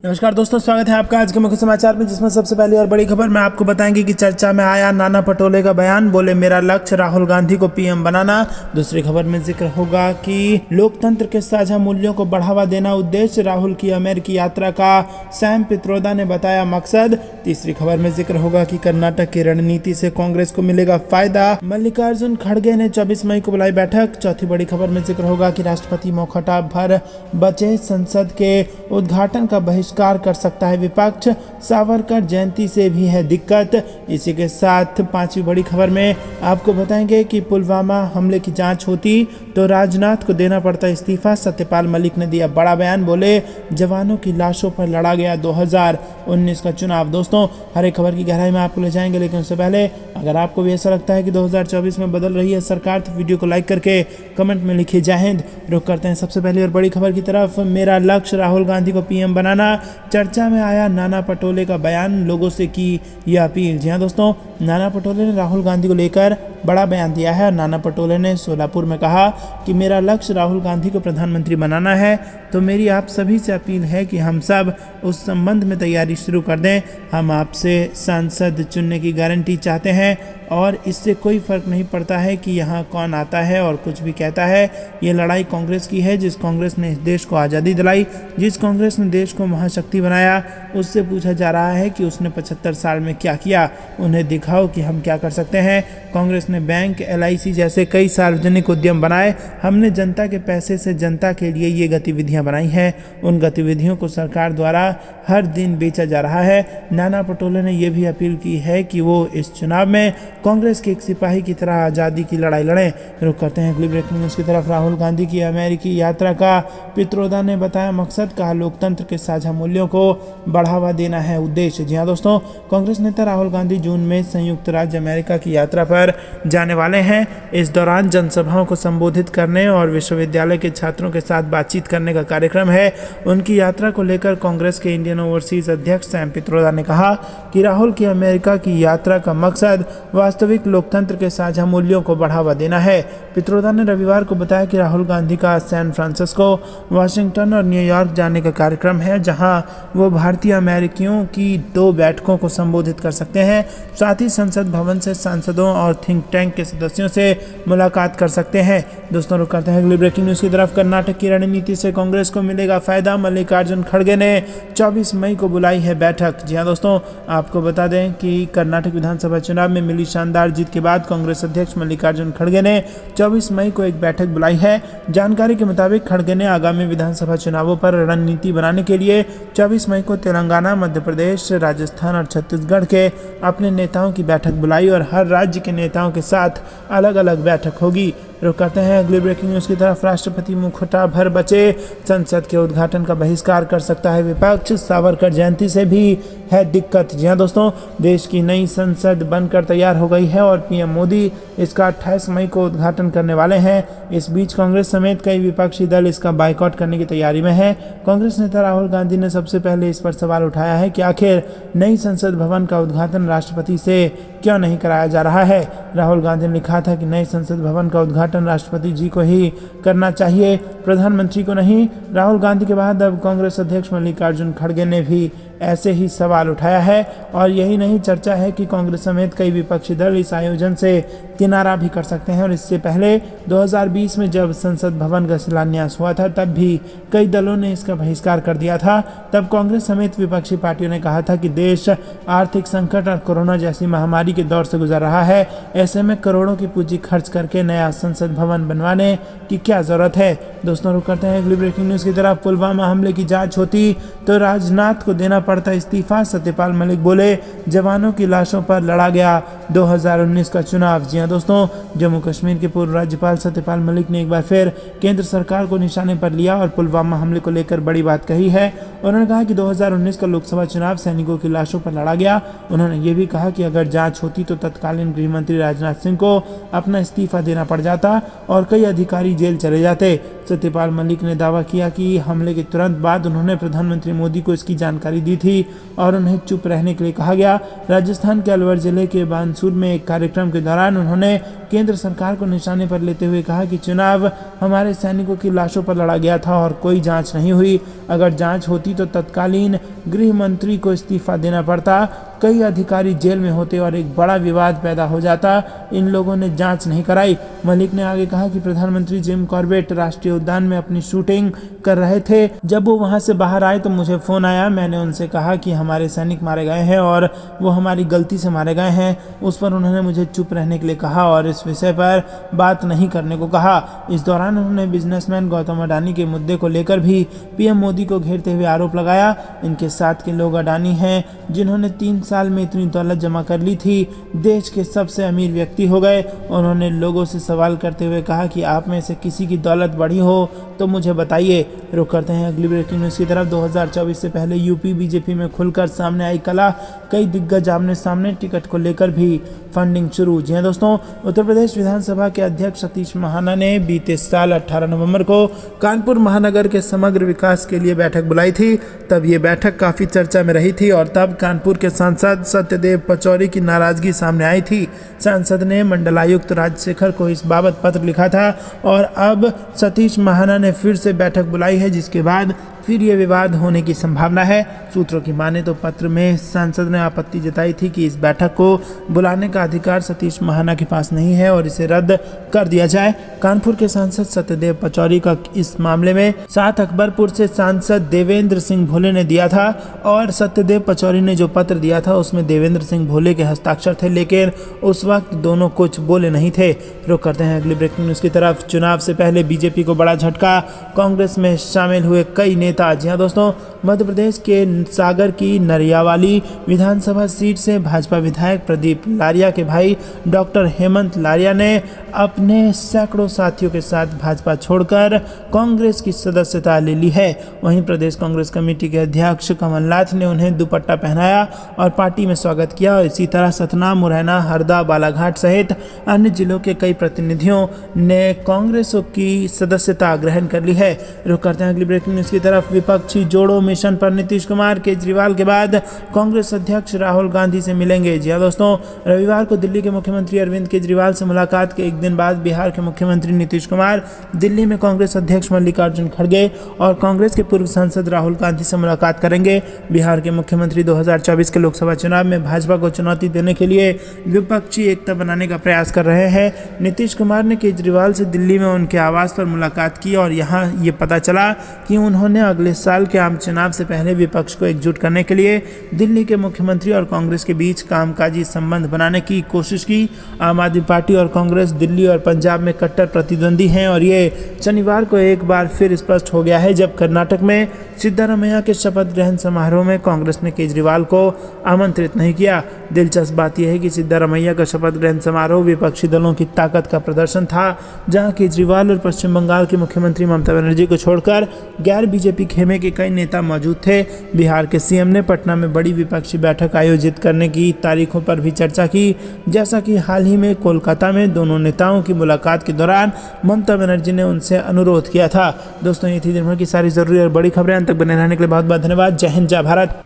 नमस्कार दोस्तों, स्वागत है आपका आज के मुख्य समाचार में, जिसमें सबसे पहली और बड़ी खबर मैं आपको बताएंगे कि चर्चा में आया नाना पटोले का बयान। बोले मेरा लक्ष्य राहुल गांधी को पीएम बनाना। दूसरी खबर में जिक्र होगा कि लोकतंत्र के साझा मूल्यों को बढ़ावा देना उद्देश्य, राहुल की अमेरिकी यात्रा का सैम पित्रोदा ने बताया मकसद। तीसरी खबर में जिक्र होगा कि कर्नाटक की रणनीति से कांग्रेस को मिलेगा फायदा, मल्लिकार्जुन खड़गे ने 24 मई को बुलाई बैठक। चौथी बड़ी खबर में जिक्र होगा कि राष्ट्रपति मौखटा भर बचे संसद के उद्घाटन का बहिष्कार कर सकता है विपक्ष, सावरकर जयंती से भी है दिक्कत। इसी के साथ पांचवी बड़ी खबर में आपको बताएंगे कि पुलवामा हमले की जांच होती तो राजनाथ को देना पड़ता इस्तीफा, सत्यपाल मलिक ने दिया बड़ा बयान। बोले जवानों की लाशों पर लड़ा गया 2019 का चुनाव। दोस्तों, हर एक खबर की गहराई में आपको ले जाएंगे, लेकिन उससे पहले अगर आपको भी ऐसा लगता है कि 2024 में बदल रही है सरकार, तो वीडियो को लाइक करके कमेंट में लिखिए जय हिंद। रुक करते हैं सबसे पहली और बड़ी खबर की तरफ। मेरा लक्ष्य राहुल गांधी को पीएम बनाना। चर्चा में आया नाना पटोले का बयान, लोगों से की यह अपील। जी हाँ दोस्तों, नाना पटोले ने राहुल गांधी को लेकर बड़ा बयान दिया है। नाना पटोले ने सोलापुर में कहा कि मेरा लक्ष्य राहुल गांधी को प्रधानमंत्री बनाना है, तो मेरी आप सभी से अपील है कि हम सब उस संबंध में तैयारी शुरू कर दें। हम आपसे सांसद चुनने की गारंटी चाहते हैं और इससे कोई फर्क नहीं पड़ता है कि यहाँ कौन आता है और कुछ भी कहता है। ये लड़ाई कांग्रेस की है, जिस कांग्रेस ने इस देश को आज़ादी दिलाई, जिस कांग्रेस ने देश को महाशक्ति बनाया, उससे पूछा जा रहा है कि उसने 75 साल में क्या किया। उन्हें दिखाओ कि हम क्या कर सकते हैं। कांग्रेस ने बैंक, LIC जैसे कई सार्वजनिक उद्यम बनाए। हमने जनता के पैसे से जनता के लिए ये गतिविधियां बनाई हैं। उन गतिविधियों को सरकार द्वारा हर दिन बेचा जा रहा है। नाना पटोले ने यह भी अपील की है कि वो इस चुनाव में कांग्रेस के एक सिपाही की तरह आज़ादी की लड़ाई लड़ें। रुक करते हैं अगली ब्रेकिंग न्यूज़ की तरफ। राहुल गांधी की अमेरिकी यात्रा का पित्रोदा ने बताया मकसद, कहा लोकतंत्र के साझा मूल्यों को बढ़ावा देना है उद्देश्य। जी हाँ दोस्तों, कांग्रेस नेता राहुल गांधी जून में संयुक्त राज्य अमेरिका की यात्रा पर जाने वाले हैं। इस दौरान जनसभाओं को संबोधित करने और विश्वविद्यालय के छात्रों के साथ बातचीत करने का कार्यक्रम है। उनकी यात्रा को लेकर कांग्रेस के इंडियन ओवरसीज अध्यक्ष सैम पित्रोदा ने कहा कि राहुल की अमेरिका की यात्रा का मकसद वास्तविक लोकतंत्र के साझा मूल्यों को बढ़ावा देना है। पित्रोदा ने रविवार को बताया कि राहुल गांधी का सैन फ्रांसिस्को, वाशिंगटन और न्यूयॉर्क जाने का कार्यक्रम है, जहां वो भारतीय अमेरिकियों की 2 बैठकों को संबोधित कर सकते हैं। साथ ही संसद भवन से सांसदों और थिंक टैंक के सदस्यों से मुलाकात कर सकते हैं। दोस्तों, रुक करते हैं अगली ब्रेकिंग न्यूज़ की तरफ। कर्नाटक की रणनीति से कांग्रेस को मिलेगा फायदा, मल्लिकार्जुन खड़गे ने 24 मई को बुलाई है बैठक। जी हाँ दोस्तों, आपको बता दें कि कर्नाटक विधानसभा चुनाव में मिली शानदार जीत के बाद कांग्रेस अध्यक्ष मल्लिकार्जुन खड़गे ने 24 मई को एक बैठक बुलाई है। जानकारी के मुताबिक खड़गे ने आगामी विधानसभा चुनावों पर रणनीति बनाने के लिए 24 मई को तेलंगाना, मध्य प्रदेश, राजस्थान और छत्तीसगढ़ के अपने नेताओं की बैठक बुलाई और हर राज्य के नेताओं के साथ अलग अलग बैठक होगी। रुक करते हैं अगली ब्रेकिंग न्यूज़ की तरफ। राष्ट्रपति मुखौटा भर बचे संसद के उद्घाटन का बहिष्कार कर सकता है विपक्ष, सावरकर जयंती से भी है दिक्कत। जी हाँ दोस्तों, देश की नई संसद बनकर तैयार हो गई है और पीएम मोदी इसका 28 मई को उद्घाटन करने वाले हैं। इस बीच कांग्रेस समेत कई विपक्षी दल इसका बाइकआउट करने की तैयारी में है। कांग्रेस नेता राहुल गांधी ने सबसे पहले इस पर सवाल उठाया है कि आखिर नई संसद भवन का उद्घाटन राष्ट्रपति से क्यों नहीं कराया जा रहा है। राहुल गांधी ने लिखा था कि नए संसद भवन का उद्घाटन राष्ट्रपति जी को ही करना चाहिए, प्रधानमंत्री को नहीं। राहुल गांधी के बाद अब कांग्रेस अध्यक्ष मल्लिकार्जुन खड़गे ने भी ऐसे ही सवाल उठाया है और यही नहीं, चर्चा है कि कांग्रेस समेत कई विपक्षी दल इस आयोजन से किनारा भी कर सकते हैं। और इससे पहले 2020 में जब संसद भवन का शिलान्यास हुआ था, तब भी कई दलों ने इसका बहिष्कार कर दिया था। तब कांग्रेस समेत विपक्षी पार्टियों ने कहा था कि देश आर्थिक संकट और कोरोना जैसी महामारी के दौर से गुजर रहा है। ऐसे में करोड़ों की पूंजी खर्च करके नया संसद भवन बनवाने की क्या जरूरत है। दोस्तों, रुक करते हैं अगली ब्रेकिंग न्यूज़ की तरफ। पुलवामा हमले की जांच होती तो राजनाथ को देना पड़ता इस्तीफा, सत्यपाल मलिक बोले जवानों की लाशों पर लड़ा गया 2019 का चुनाव। जी हाँ दोस्तों, जम्मू कश्मीर के पूर्व राज्यपाल सत्यपाल मलिक ने एक बार फिर केंद्र सरकार को निशाने पर लिया और पुलवामा हमले को लेकर बड़ी बात कही है। उन्होंने कहा कि 2019 का लोकसभा चुनाव सैनिकों की लाशों पर लड़ा गया। उन्होंने ये भी कहा कि अगर जांच होती तो तत्कालीन गृह मंत्री राजनाथ सिंह को अपना इस्तीफा देना पड़ जाता और कई अधिकारी जेल चले जाते। सत्यपाल मलिक ने दावा किया कि हमले के तुरंत बाद उन्होंने प्रधानमंत्री मोदी को इसकी जानकारी दी थी और उन्हें चुप रहने के लिए कहा गया। राजस्थान के अलवर जिले के बानसूर में एक कार्यक्रम के दौरान उन्होंने केंद्र सरकार को निशाने पर लेते हुए कहा कि चुनाव हमारे सैनिकों की लाशों पर लड़ा गया था और कोई जांच नहीं हुई। अगर जांच होती तो तत्कालीन गृह मंत्री को इस्तीफा देना पड़ता, कई अधिकारी जेल में होते और एक बड़ा विवाद पैदा हो जाता। इन लोगों ने जांच नहीं कराई। मलिक ने आगे कहा कि प्रधानमंत्री जिम कॉर्बेट राष्ट्रीय उद्यान में अपनी शूटिंग कर रहे थे। जब वो वहां से बाहर आए तो मुझे फोन आया। मैंने उनसे कहा कि हमारे सैनिक मारे गए हैं और वो हमारी गलती से मारे गए हैं। उस पर उन्होंने मुझे चुप रहने के लिए कहा और इस विषय पर बात नहीं करने को कहा। इस दौरान उन्होंने बिजनेसमैन गौतम अडानी के मुद्दे को लेकर भी पीएम मोदी को घेरते हुए आरोप लगाया। इनके साथ के लोग अडानी हैं जिन्होंने 3 साल में इतनी दौलत जमा कर ली थी, देश के सबसे अमीर व्यक्ति हो गए। उन्होंने लोगों से सवाल करते हुए कहा कि आप में से किसी की दौलत बढ़ी हो तो मुझे बताइए। रुक करते हैं अगली ब्रेकिंग न्यूज़ की तरफ। 2024 से पहले यूपी बीजेपी में खुलकर सामने आई कला, कई दिग्गज आमने सामने, टिकट को लेकर भी फंडिंग शुरू। जी हाँ दोस्तों, उत्तर प्रदेश विधानसभा के अध्यक्ष सतीश महाना ने बीते साल 18 नवंबर को कानपुर महानगर के समग्र विकास के लिए बैठक बुलाई थी। तब ये बैठक काफ़ी चर्चा में रही थी और तब कानपुर के सांसद सत्यदेव पचौरी की नाराजगी सामने आई थी। सांसद ने मंडलायुक्त राजशेखर को इस बाबत पत्र लिखा था और अब सतीश महाना ने फिर से बैठक बुलाई है, जिसके बाद फिर ये विवाद होने की संभावना है। सूत्रों की माने तो पत्र में सांसद ने आपत्ति जताई थी कि इस बैठक को बुलाने का अधिकार सतीश महाना के पास नहीं है और इसे रद्द कर दिया जाए। कानपुर के सांसद सत्यदेव पचौरी का इस मामले में 7 अकबरपुर से सांसद देवेंद्र सिंह भोले ने दिया था और सत्यदेव पचौरी ने जो पत्र दिया था उसमें देवेंद्र सिंह भोले के हस्ताक्षर थे, लेकिन उस वक्त दोनों कुछ बोले नहीं थे। रुक करते हैं अगली ब्रेकिंग न्यूज़ की तरफ। चुनाव से पहले बीजेपी को बड़ा झटका, कांग्रेस में शामिल हुए कई नेता। जी हाँ दोस्तों, मध्य प्रदेश के सागर की नरियावाली विधानसभा सीट से भाजपा विधायक प्रदीप लारिया के भाई डॉक्टर हेमंत लारिया ने अपने सैकड़ों साथियों के साथ भाजपा छोड़कर कांग्रेस की सदस्यता ले ली है। वहीं प्रदेश कांग्रेस कमेटी के अध्यक्ष कमलनाथ ने उन्हें दुपट्टा पहनाया और पार्टी में स्वागत किया और इसी तरह सतना, मुरैना, हरदा, बालाघाट सहित अन्य जिलों के कई प्रतिनिधियों ने कांग्रेस की सदस्यता ग्रहण कर ली है। रुक करते हैं अगली ब्रेकिंग न्यूज़ की तरफ। विपक्षी जोड़ो मिशन पर नीतीश कुमार केजरीवाल के बाद कांग्रेस अध्यक्ष राहुल गांधी से मिलेंगे। जी हाँ दोस्तों, रविवार को दिल्ली के मुख्यमंत्री अरविंद केजरीवाल से मुलाकात के एक दिन बाद बिहार के मुख्यमंत्री नीतीश कुमार दिल्ली में कांग्रेस अध्यक्ष मल्लिकार्जुन खड़गे और कांग्रेस के पूर्व सांसद राहुल गांधी से मुलाकात करेंगे। बिहार के मुख्यमंत्री 2024 के लोकसभा चुनाव में भाजपा को चुनौती देने के लिए विपक्षी एकता बनाने का प्रयास कर रहे हैं। नीतीश कुमार ने केजरीवाल से दिल्ली में उनके आवास पर मुलाकात की और यहाँ ये पता चला कि उन्होंने अगले साल के आम चुनाव से पहले विपक्ष को एकजुट करने के लिए दिल्ली के मुख्यमंत्री और कांग्रेस के बीच कामकाजी संबंध बनाने की कोशिश की। आम आदमी पार्टी और कांग्रेस दिल्ली और पंजाब में कट्टर प्रतिद्वंदी हैं और ये शनिवार को एक बार फिर स्पष्ट हो गया है जब कर्नाटक में सिद्धारमैया के शपथ ग्रहण समारोह में कांग्रेस ने केजरीवाल को आमंत्रित नहीं किया। दिलचस्प बात यह है कि सिद्धारमैया का शपथ ग्रहण समारोह विपक्षी दलों की ताकत का प्रदर्शन था, जहां केजरीवाल और पश्चिम बंगाल की मुख्यमंत्री ममता बनर्जी को छोड़कर गैर बीजेपी खेमे के कई नेता मौजूद थे। बिहार के सीएम ने पटना में बड़ी विपक्षी बैठक आयोजित करने की तारीखों पर भी चर्चा की, जैसा कि हाल ही में कोलकाता में दोनों नेताओं की मुलाकात के दौरान ममता बनर्जी ने उनसे अनुरोध किया था। दोस्तों, ये थी दिन भर की सारी जरूरी और बड़ी खबरें। अंत तक बने रहने के लिए बहुत बहुत धन्यवाद। जय हिंद, जय भारत।